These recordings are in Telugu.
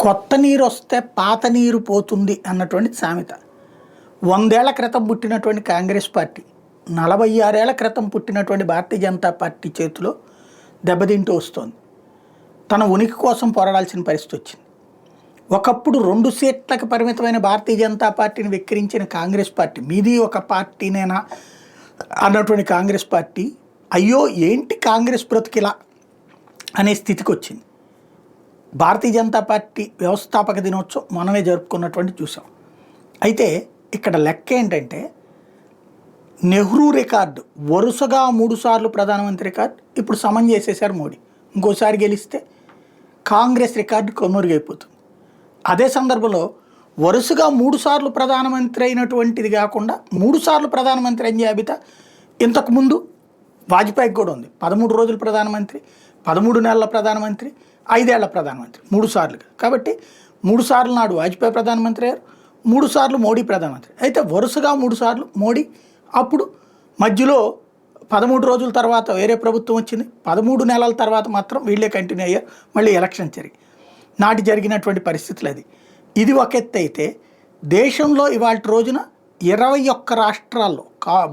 కొత్త నీరు వస్తే పాత నీరు పోతుంది అన్నటువంటి సామెత. 100 ఏళ్ల క్రితం పుట్టినటువంటి కాంగ్రెస్ పార్టీ 46 ఏళ్ల క్రితం పుట్టినటువంటి భారతీయ జనతా పార్టీ చేతిలో దెబ్బతింటూ వస్తోంది. తన ఉనికి కోసం పోరాడాల్సిన పరిస్థితి వచ్చింది. ఒకప్పుడు 2 సీట్లకు పరిమితమైన భారతీయ జనతా పార్టీని వెక్కిరించిన కాంగ్రెస్ పార్టీ, మీది ఒక పార్టీనేనా అన్నటువంటి కాంగ్రెస్ పార్టీ, అయ్యో ఏంటి కాంగ్రెస్ బ్రతికిలా అనే స్థితికి వచ్చింది. భారతీయ జనతా పార్టీ వ్యవస్థాపక దినోత్సవం మనమే జరుపుకున్నటువంటి చూసాం. అయితే ఇక్కడ లెక్క ఏంటంటే, నెహ్రూ రికార్డు వరుసగా 3 సార్లు ప్రధానమంత్రి రికార్డు ఇప్పుడు సమన్ చేసేశారు మోడీ. ఇంకోసారి గెలిస్తే కాంగ్రెస్ రికార్డు కనుమరుగైపోతుంది. అదే సందర్భంలో వరుసగా 3 సార్లు ప్రధానమంత్రి అయినటువంటిది కాకుండా 3 సార్లు ప్రధానమంత్రి అయిన జాబితా ఇంతకుముందు వాజ్పేయికి కూడా ఉంది. 13 రోజులు ప్రధానమంత్రి, 13 నెలల ప్రధానమంత్రి, 5 ఏళ్ల ప్రధానమంత్రి, 3 సార్లుగా. కాబట్టి 3 సార్లు నాడు వాజ్పేయి ప్రధానమంత్రి అయ్యారు, 3 సార్లు మోడీ ప్రధానమంత్రి. అయితే వరుసగా 3 సార్లు మోడీ, అప్పుడు మధ్యలో 13 రోజుల తర్వాత వేరే ప్రభుత్వం వచ్చింది, 13 నెలల తర్వాత మాత్రం వీళ్ళే కంటిన్యూ అయ్యారు. మళ్ళీ ఎలక్షన్ నాటి జరిగినటువంటి పరిస్థితులు అది. ఇది ఒక ఎత్తు అయితే, దేశంలో ఇవాళ రోజున 21 రాష్ట్రాల్లో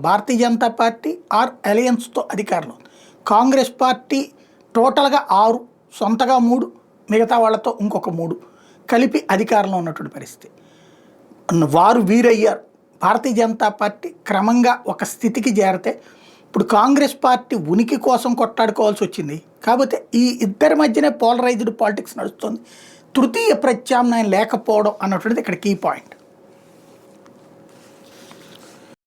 భారతీయ జనతా పార్టీ ఆర్ అలయన్స్తో అధికారంలో ఉంది. కాంగ్రెస్ పార్టీ టోటల్గా 6, సొంతగా 3, మిగతా వాళ్ళతో ఇంకొక 3 కలిపి అధికారంలో ఉన్నటువంటి పరిస్థితి. వారు వీరయ్యారు. భారతీయ జనతా పార్టీ క్రమంగా ఒక స్థితికి చేరితే ఇప్పుడు కాంగ్రెస్ పార్టీ ఉనికి కోసం కొట్టాడుకోవాల్సి వచ్చింది. కాకపోతే ఈ ఇద్దరి మధ్యనే పోలరైజ్డ్ పాలిటిక్స్ నడుస్తుంది. తృతీయ ప్రత్యామ్నాయం లేకపోవడం అన్నటువంటిది ఇక్కడ కీ పాయింట్.